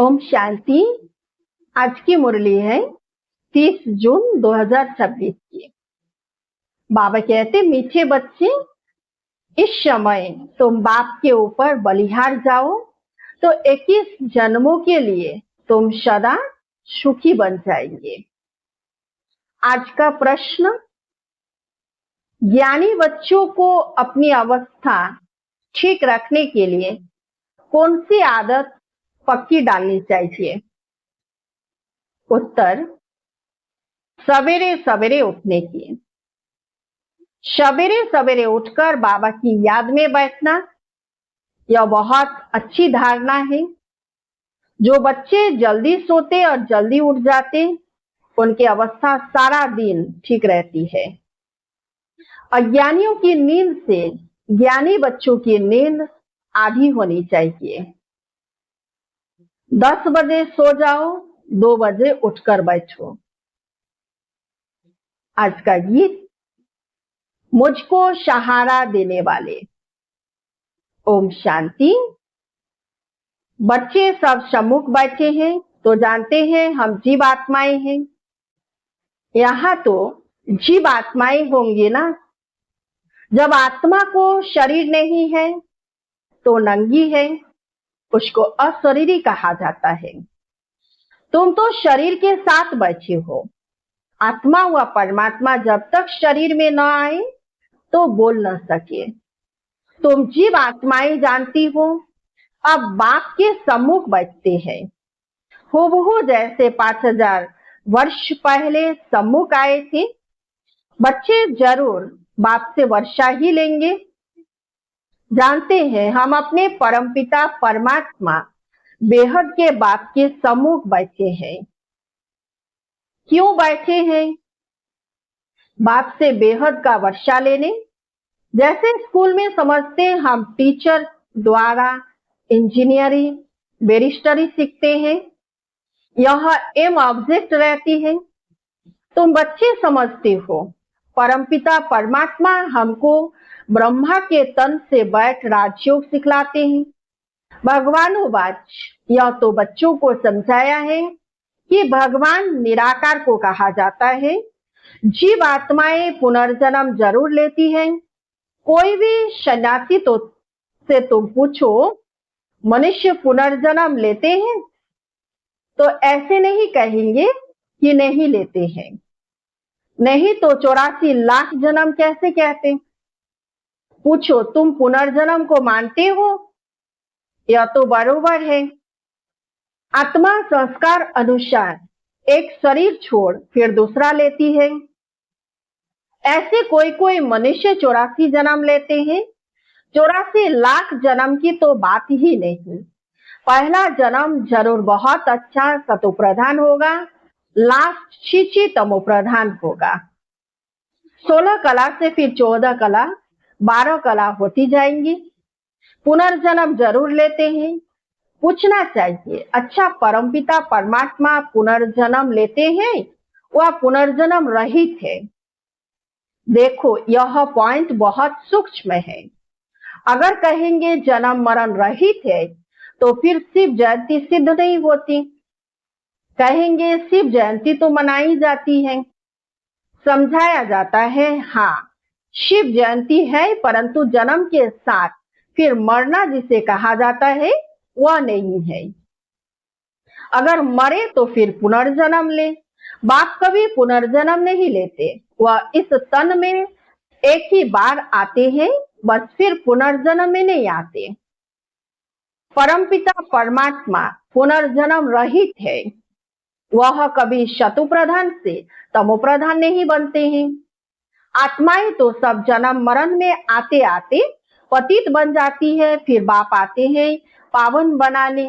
ओम शांति। आज की मुरली है 30 जून 2026 की। बाबा कहते, मीठे बच्चे, इस समय तुम बाप के ऊपर बलिहार जाओ तो 21 जन्मों के लिए तुम सदा सुखी बन जाएंगे। आज का प्रश्न, ज्ञानी बच्चों को अपनी अवस्था ठीक रखने के लिए कौन सी आदत पक्की डालनी चाहिए? उत्तर, सवेरे सवेरे उठने की। सवेरे सवेरे उठकर बाबा की याद में बैठना, यह बहुत अच्छी धारणा है। जो बच्चे जल्दी सोते और जल्दी उठ जाते, उनकी अवस्था सारा दिन ठीक रहती है। अज्ञानियों की नींद से ज्ञानी बच्चों की नींद आधी होनी चाहिए। 10 बजे सो जाओ, 2 बजे उठकर बैठो। आज का गीत, मुझको सहारा देने वाले। ओम शांति। बच्चे सब सम्मुख बैठे हैं तो जानते हैं हम जीव आत्माएं हैं। यहाँ तो जीव आत्माएं होंगी ना। जब आत्मा को शरीर नहीं है तो नंगी है, उसको अशरीरी कहा जाता है। तुम तो शरीर के साथ बैठे हो। आत्मा व परमात्मा जब तक शरीर में न आए तो बोल न सके। तुम जीव आत्माएं जानती हो, अब बाप के सम्मुख बैठते हैं। हूबहू जैसे 5000 वर्ष पहले सम्मुख आए थे। बच्चे जरूर बाप से वर्षा ही लेंगे। जानते हैं हम अपने परमपिता परमात्मा बेहद के बाप के सम्मुख बैठे हैं। क्यों बैठे हैं? बाप से बेहद का वर्षा लेने। जैसे स्कूल में समझते हम टीचर द्वारा इंजीनियरिंग, बैरिस्टरी सीखते हैं, यह एम ऑब्जेक्ट रहती है। तुम बच्चे समझते हो परमपिता परमात्मा हमको ब्रह्मा के तन से बैठ राजयोग सिखलाते हैं। भगवानोवाच, यह तो बच्चों को समझाया है कि भगवान निराकार को कहा जाता है। जीव आत्माएं पुनर्जन्म जरूर लेती हैं। कोई भी सन्यासी तो से तुम पूछो, मनुष्य पुनर्जन्म लेते हैं? तो ऐसे नहीं कहेंगे कि नहीं लेते हैं। नहीं तो 84 लाख जन्म कैसे कहते? पूछो, तुम पुनर्जन्म को मानते हो? यह तो बरोबर है। आत्मा संस्कार अनुसार एक शरीर छोड़ फिर दूसरा लेती है। ऐसे कोई कोई मनुष्य 84 जन्म लेते हैं। 84 लाख जन्म की तो बात ही नहीं। पहला जन्म जरूर बहुत अच्छा सतो प्रधान होगा, लास्ट शीची तमो प्रधान होगा। 16 कला से फिर 14 कला, 12 कला होती जाएंगी। पुनर्जन्म जरूर लेते हैं। पूछना चाहिए, अच्छा परमपिता परमात्मा पुनर्जन्म लेते हैं वह पुनर्जन्म रहित है? देखो, यह पॉइंट बहुत सूक्ष्म है। अगर कहेंगे जन्म मरण रहित है तो फिर शिव जयंती सिद्ध नहीं होती। कहेंगे शिव जयंती तो मनाई जाती है, समझाया जाता है, हाँ शिव जयंती है, परंतु जन्म के साथ फिर मरना जिसे कहा जाता है वह नहीं है। अगर मरे तो फिर पुनर्जन्म ले। बाप कभी पुनर्जन्म नहीं लेते। वह इस तन में एक ही बार आते हैं, बस फिर पुनर्जन्म में नहीं आते। परमपिता परमात्मा पुनर्जन्म रहित है। वह कभी शतु प्रधान से तमो प्रधान नहीं बनते हैं। आत्माएं तो सब जन्म मरण में आते आते पतित बन जाती है, फिर बाप आते हैं पावन बनाने।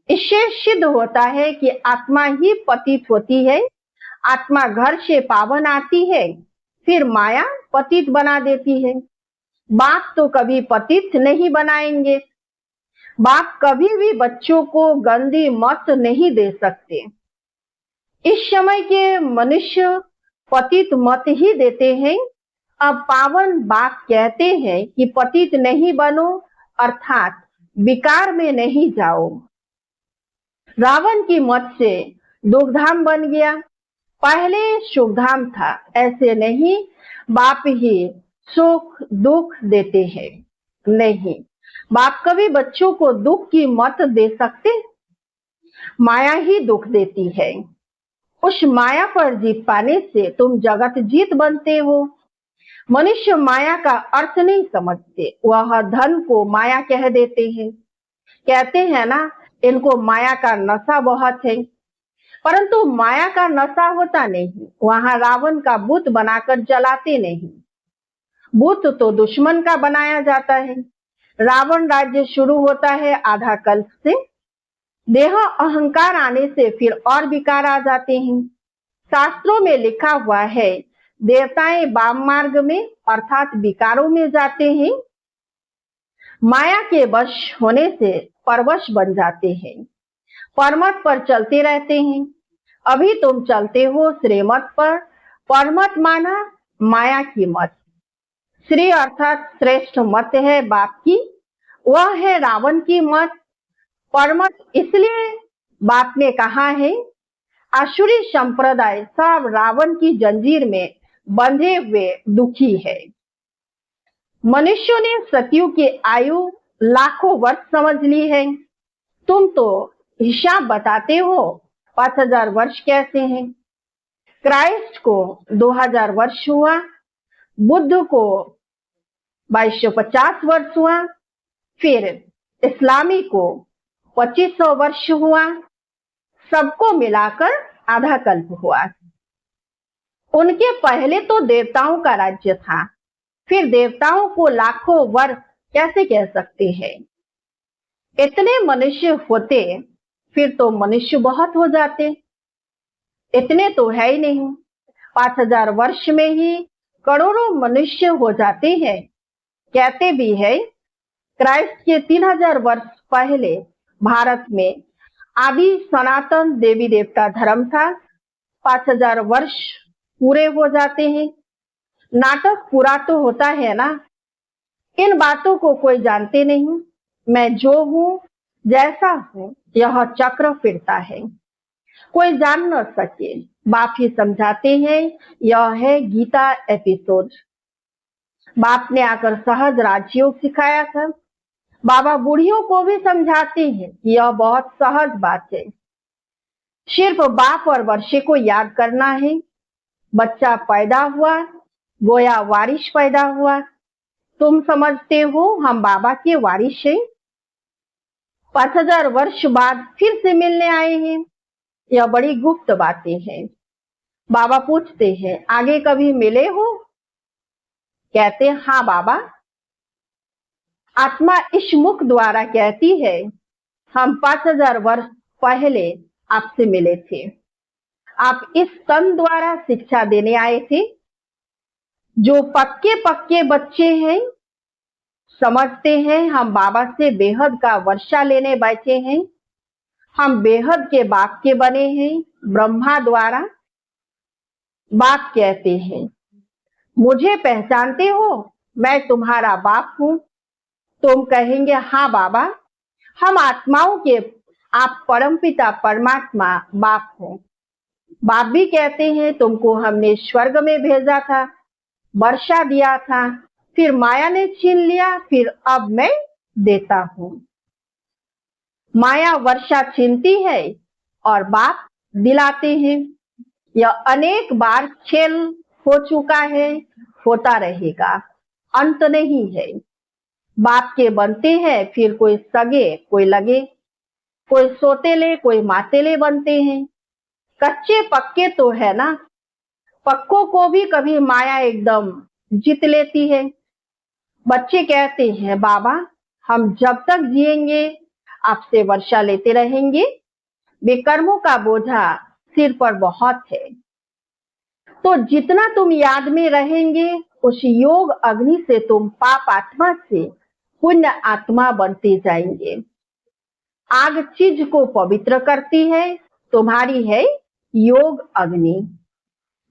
इससे सिद्ध होता है कि आत्मा ही पतित होती है। आत्मा घर से पावन आती है, फिर माया पतित बना देती है। बाप तो कभी पतित नहीं बनाएंगे। बाप कभी भी बच्चों को गंदी मत नहीं दे सकते। इस समय के मनुष्य पतित मत ही देते हैं। अब पावन बाप कहते हैं कि पतित नहीं बनो, अर्थात विकार में नहीं जाओ। रावण की मौत से दुखधाम बन गया। पहले सुखधाम था, ऐसे नहीं बाप ही सुख दुख देते हैं। नहीं, बाप कभी बच्चों को दुख की मत दे सकते? माया ही दुख देती है। उस माया पर जीत पाने से तुम जगत जीत बनते हो। मनुष्य माया का अर्थ नहीं समझते, वह धन को माया कह देते हैं। कहते हैं ना, इनको माया का नशा बहुत है, परंतु माया का नशा होता नहीं। वहां रावण का बुत बनाकर जलाते नहीं। बुत तो दुश्मन का बनाया जाता है। रावण राज्य शुरू होता है आधा कल्प से। देह अहंकार आने से फिर और विकार आ जाते हैं। शास्त्रों में लिखा हुआ है, देवताएं वाम मार्ग में अर्थात विकारों में जाते हैं। माया के वश होने से परवश बन जाते हैं, परमत पर चलते रहते हैं। अभी तुम चलते हो श्रीमत पर। परमत माना माया की मत। श्री अर्थात श्रेष्ठ मत है बाप की, वह है रावण की मत। परमत इसलिए बाप ने कहा है, आसुरी संप्रदाय सब रावण की जंजीर में बंधे हुए दुखी है। मनुष्यों ने सतयुग की आयु लाखों वर्ष समझ ली है। तुम तो हिसाब बताते हो 5000 वर्ष कैसे हैं। क्राइस्ट को 2000 वर्ष हुआ, बुद्ध को 2250 वर्ष हुआ, फिर इस्लामी को 2500 वर्ष हुआ, सबको मिलाकर आधा कल्प हुआ। उनके पहले तो देवताओं का राज्य था, फिर देवताओं को लाखों वर्ष कैसे कह सकते हैं। इतने मनुष्य होते फिर तो मनुष्य बहुत हो जाते। इतने तो है ही नहीं। 5000 वर्ष में ही करोड़ों मनुष्य हो जाते हैं। कहते भी है, क्राइस्ट के 3000 वर्ष पहले भारत में आदि सनातन देवी देवता धर्म था। 5000 वर्ष पूरे हो जाते हैं। नाटक पूरा तो होता है ना। इन बातों को कोई जानते नहीं। मैं जो हूँ, जैसा हूँ, यह चक्र फिरता है, कोई जान न सके। बाप ही समझाते हैं। यह है गीता एपिसोड। बाप ने आकर सहज राजयोग सिखाया था। बाबा बूढ़ियों को भी समझाते हैं कि यह बहुत सहज बात है। सिर्फ बाप और वर्षे को याद करना है। बच्चा पैदा हुआ, गोया वारिश पैदा हुआ। तुम समझते हो हम बाबा के वारिश हैं। 5000 वर्ष बाद फिर से मिलने आए हैं। यह बड़ी गुप्त बातें हैं। बाबा पूछते हैं, आगे कभी मिले हो? कहते हाँ बाबा। आत्मा इस मुख द्वारा कहती है, हम 5000 वर्ष पहले आपसे मिले थे। आप इस तन द्वारा शिक्षा देने आए थे। जो पक्के पक्के बच्चे हैं समझते हैं हम बाबा से बेहद का वर्षा लेने बैठे हैं। हम बेहद के बाप के बने हैं ब्रह्मा द्वारा। बाप कहते हैं, मुझे पहचानते हो? मैं तुम्हारा बाप हूं। तुम कहेंगे हाँ बाबा, हम आत्माओं के आप परमपिता परमात्मा बाप हो। बाप भी कहते हैं, तुमको हमने स्वर्ग में भेजा था, वर्षा दिया था, फिर माया ने छीन लिया, फिर अब मैं देता हूं। माया वर्षा छीनती है और बाप दिलाते हैं। यह अनेक बार खेल हो चुका है, होता रहेगा, अंत नहीं है। बाप के बनते हैं, फिर कोई सगे कोई लगे, कोई सोतेले कोई मातेले बनते हैं। कच्चे पक्के तो है ना। पक्कों को भी कभी माया एकदम जीत लेती है। बच्चे कहते हैं, बाबा हम जब तक जिएंगे आपसे वर्षा लेते रहेंगे। बेकर्मों का बोझा सिर पर बहुत है। तो जितना तुम याद में रहेंगे, उस योग अग्नि से तुम पाप आत्मा से पुण्य आत्मा बनते जाएंगे। आग चीज को पवित्र करती है, तुम्हारी है योग अग्नि।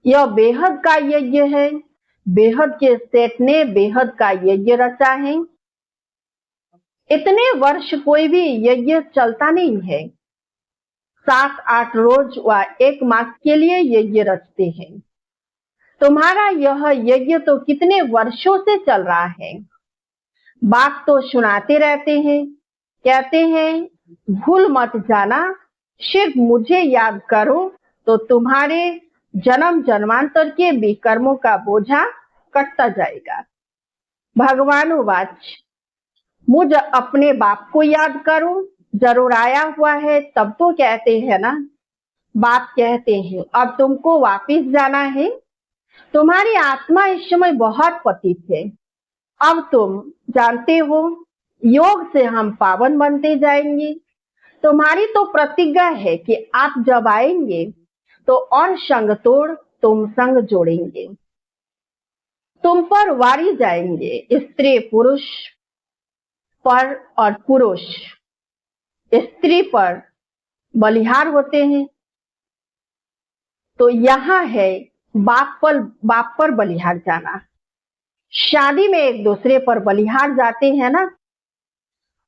यह बेहद का यज्ञ है। बेहद के सेठ ने बेहद का यज्ञ रचा है। इतने वर्ष कोई भी यज्ञ चलता नहीं है। 7-8 रोज व 1 मास के लिए यज्ञ रचते हैं। तुम्हारा यह यज्ञ तो कितने वर्षों से चल रहा है। बात तो सुनाते रहते हैं, कहते हैं भूल मत जाना, सिर्फ मुझे याद करो तो तुम्हारे जन्म जन्मांतर के विकर्मों का बोझा कटता जाएगा। भगवान उवाच, मुझ अपने बाप को याद करो, जरूर आया हुआ है तब तो कहते हैं ना। बाप कहते हैं अब तुमको वापिस जाना है, तुम्हारी आत्मा इस समय बहुत पतित है। अब तुम जानते हो योग से हम पावन बनते जाएंगे। तुम्हारी तो प्रतिज्ञा है कि आप जब आएंगे तो और संग तोड़ तुम संग जोड़ेंगे। तुम पर वारी जाएंगे, स्त्री पुरुष पर और पुरुष स्त्री पर बलिहार होते हैं। तो यहाँ है बाप पर बलिहार जाना। शादी में एक दूसरे पर बलिहार जाते हैं ना।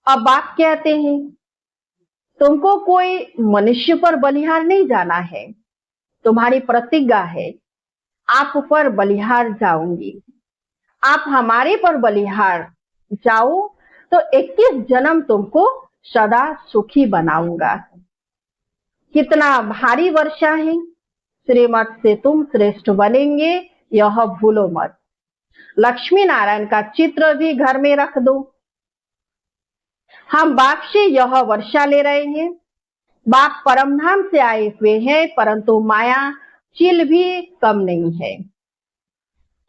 अब बाप कहते हैं तुमको कोई मनुष्य पर बलिहार नहीं जाना है, तुम्हारी प्रतिज्ञा है आप पर बलिहार जाऊंगी। आप हमारे पर बलिहार जाओ तो 21 जन्म तुमको सदा सुखी बनाऊंगा। कितना भारी वर्षा है, श्रीमत से तुम श्रेष्ठ बनेंगे, यह भूलो मत। लक्ष्मी नारायण का चित्र भी घर में रख दो। हम बाप से यह वर्षा ले रहे हैं। बाप परमधाम से आए हुए हैं, परंतु माया चिल भी कम नहीं है।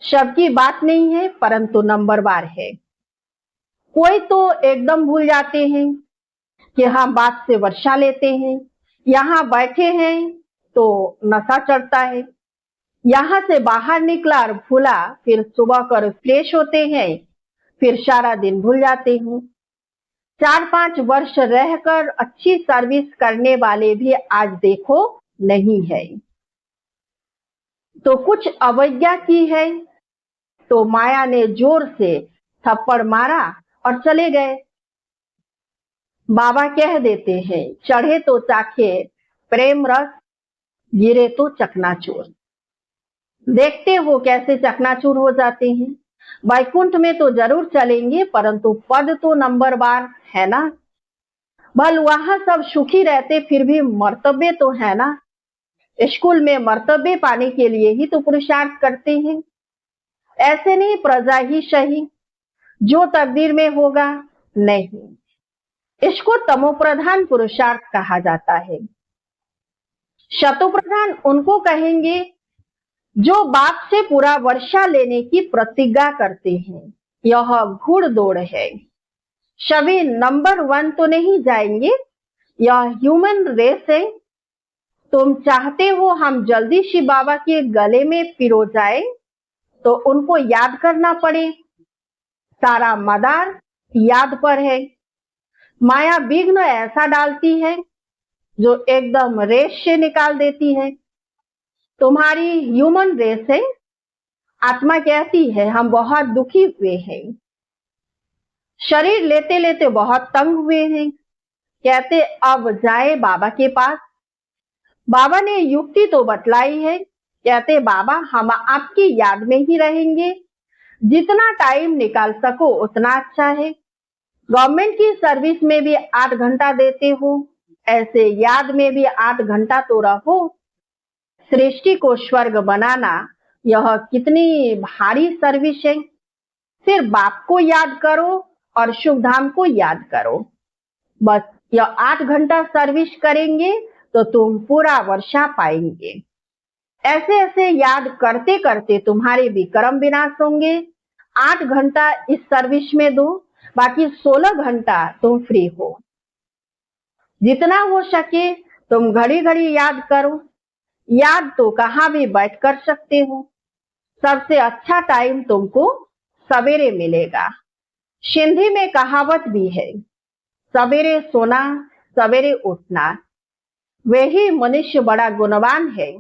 सबकी बात नहीं है, परंतु नंबरवार है। कोई तो एकदम भूल जाते हैं कि हम बाप से वर्षा लेते हैं। यहाँ बैठे हैं तो नशा चढ़ता है, यहाँ से बाहर निकला और भूला, फिर सुबह कर फ्रेश होते हैं, फिर सारा दिन भूल जाते हैं। 4-5 वर्ष रहकर अच्छी सर्विस करने वाले भी आज देखो नहीं है। तो कुछ अवज्ञा की है तो माया ने जोर से थप्पड़ मारा और चले गए। बाबा कह देते हैं चढ़े तो चाखे प्रेम रस, गिरे तो चकनाचूर। देखते हो कैसे चकनाचूर हो जाते हैं। वैकुंठ में तो जरूर चलेंगे, परंतु पद तो नंबरवार है ना। भल वहां सब सुखी रहते, फिर भी मर्तबे तो है ना। स्कूल में मर्तबे पाने के लिए ही तो पुरुषार्थ करते हैं। ऐसे नहीं प्रजा ही सही, जो तकदीर में होगा नहीं। इसको तमो प्रधान पुरुषार्थ कहा जाता है। शतो प्रधान उनको कहेंगे जो बाप से पूरा वर्षा लेने की प्रतिज्ञा करते हैं। यह घुड़दौड़ है। सभी नंबर 1 तो नहीं जाएंगे, यह ह्यूमन रेस है। तुम चाहते हो हम जल्दी से बाबा के गले में पिरो जाए तो उनको याद करना पड़े। सारा मदार याद पर है। माया विघ्न ऐसा डालती है जो एकदम रेस से निकाल देती है। तुम्हारी ह्यूमन रेस है। आत्मा कहती है हम बहुत दुखी हुए हैं, शरीर लेते लेते बहुत तंग हुए हैं, कहते अब जाए बाबा के पास। बाबा ने युक्ति तो बतलाई है, कहते बाबा हम आपकी याद में ही रहेंगे, जितना टाइम निकाल सको उतना अच्छा है। गवर्नमेंट की सर्विस में भी 8 घंटा देते हो, ऐसे याद में भी 8 घंटा तो रहो। सृष्टि को स्वर्ग बनाना यह कितनी भारी सर्विस है। फिर बाप को याद करो और शुभ धाम को याद करो। बस यह 8 घंटा सर्विस करेंगे तो तुम पूरा वर्षा पाएंगे। ऐसे ऐसे याद करते करते तुम्हारे विक्रम विनाश होंगे। 8 घंटा इस सर्विस में दो, बाकी 16 घंटा तुम फ्री हो। जितना हो सके तुम घड़ी घड़ी याद करो। याद तो कहाँ भी बैठ कर सकते हो। सबसे अच्छा टाइम तुमको सवेरे मिलेगा। सिंधी में कहावत भी है, सवेरे सोना सवेरे उठना, वही मनुष्य बड़ा गुणवान है।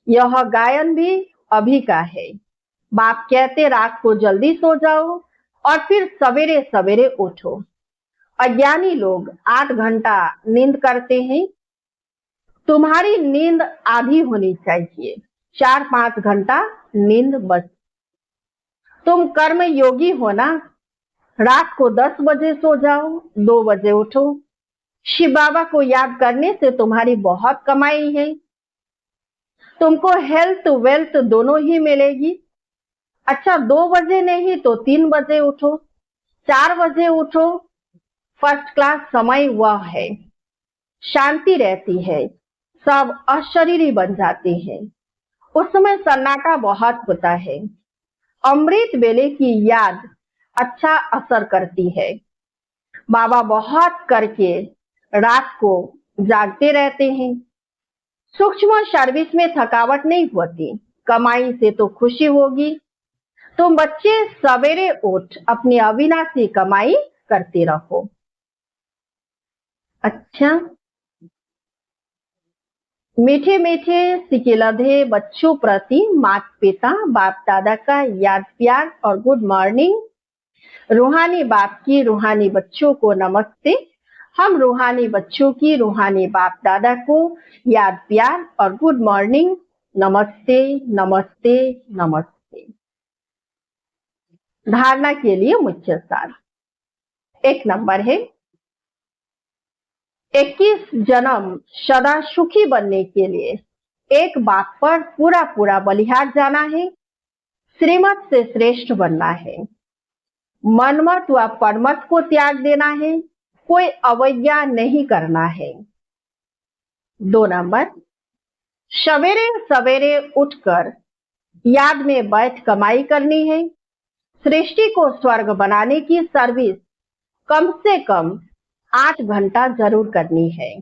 यह गायन भी अभी का है। बाप कहते रात को जल्दी सो जाओ और फिर सवेरे सवेरे उठो। अज्ञानी लोग 8 घंटा नींद करते हैं। तुम्हारी नींद आधी होनी चाहिए, 4-5 घंटा नींद बस। तुम कर्म योगी हो ना, रात को 10 बजे सो जाओ, 2 बजे उठो। शिव बाबा को याद करने से तुम्हारी बहुत कमाई है। तुमको हेल्थ वेल्थ दोनों ही मिलेगी। अच्छा, 2 बजे नहीं तो 3 बजे उठो, 4 बजे उठो। फर्स्ट क्लास समय वह है, शांति रहती है, सब अशरीरी बन जाते हैं। उस समय सन्नाटा बहुत होता है। अमृत वेले की याद अच्छा असर करती है। बाबा बहुत करके रात को जागते रहते हैं। सूक्ष्म सर्विस में थकावट नहीं होती, कमाई से तो खुशी होगी। तुम बच्चे सवेरे उठ अपनी अविनाशी कमाई करते रहो। अच्छा, मीठे मीठे सिकिलधे बच्चों प्रति माता पिता बाप दादा का याद प्यार और गुड मॉर्निंग। रूहानी बाप की रूहानी बच्चों को नमस्ते। हम रूहानी बच्चों की रूहानी बाप दादा को याद प्यार और गुड मॉर्निंग। नमस्ते नमस्ते नमस्ते। धारणा के लिए मुख्य सार 1 नंबर है, 21 जन्म सदा सुखी बनने के लिए एक बात पर पूरा पूरा बलिहार जाना है, श्रीमत से श्रेष्ठ बनना है, मनमत व परमत को त्याग देना है, कोई अवज्ञा नहीं करना है। 2 नंबर, सवेरे सवेरे उठकर याद में बैठ कमाई करनी है, सृष्टि को स्वर्ग बनाने की सर्विस कम से कम 8 घंटा जरूर करनी है।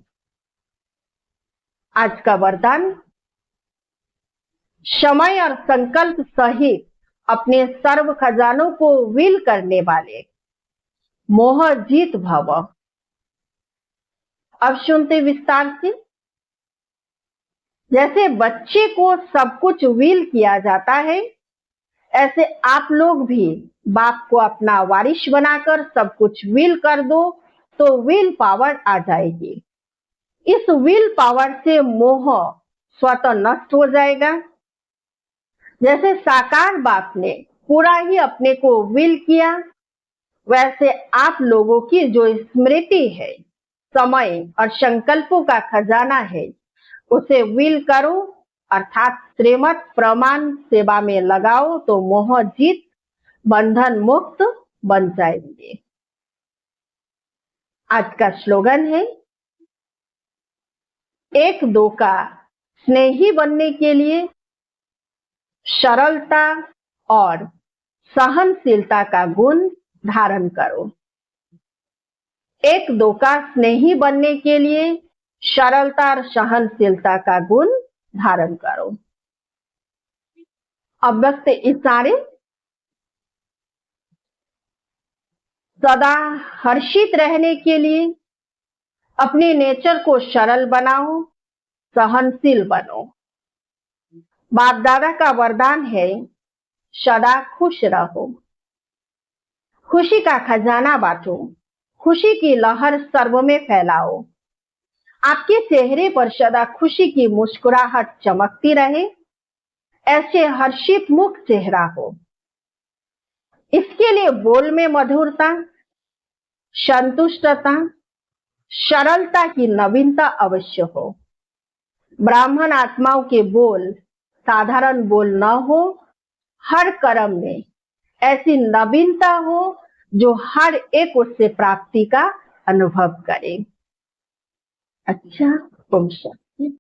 आज का वरदान, समय और संकल्प सहित अपने सर्व खजानों को विल करने वाले मोह जीत भव। अब सुनते विस्तार से। जैसे बच्चे को सब कुछ विल किया जाता है, ऐसे आप लोग भी बाप को अपना वारिश बनाकर सब कुछ विल कर दो तो विल पावर आ जाएगी। इस विल पावर से मोह स्वतः नष्ट हो जाएगा। जैसे साकार बाप ने पूरा ही अपने को विल किया, वैसे आप लोगों की जो स्मृति है, समय और संकल्पों का खजाना है, उसे विल करो अर्थात श्रीमत प्रमाण सेवा में लगाओ तो मोह जीत बंधन मुक्त बन जाएंगे। आज का स्लोगन है, 1-2 का स्नेही बनने के लिए सरलता और सहनशीलता का गुण धारण करो। 1-2 का स्नेही बनने के लिए सरलता और सहनशीलता का गुण धारण करो। अव्यक्त इशारे, सदा हर्षित रहने के लिए अपने नेचर को सरल बनाओ, सहनशील बनो। बाप दादा का वरदान है, सदा खुश रहो, खुशी का खजाना बांटो, खुशी की लहर सर्व में फैलाओ। आपके चेहरे पर सदा खुशी की मुस्कुराहट चमकती रहे, ऐसे हर्षित मुख चेहरा हो। इसके लिए बोल में मधुरता, संतुष्टता, सरलता की नवीनता अवश्य हो। ब्राह्मण आत्माओं के बोल साधारण बोल न हो, हर कर्म में ऐसी नवीनता हो जो हर एक उससे प्राप्ति का अनुभव करे। अच्छा, ओम शांति।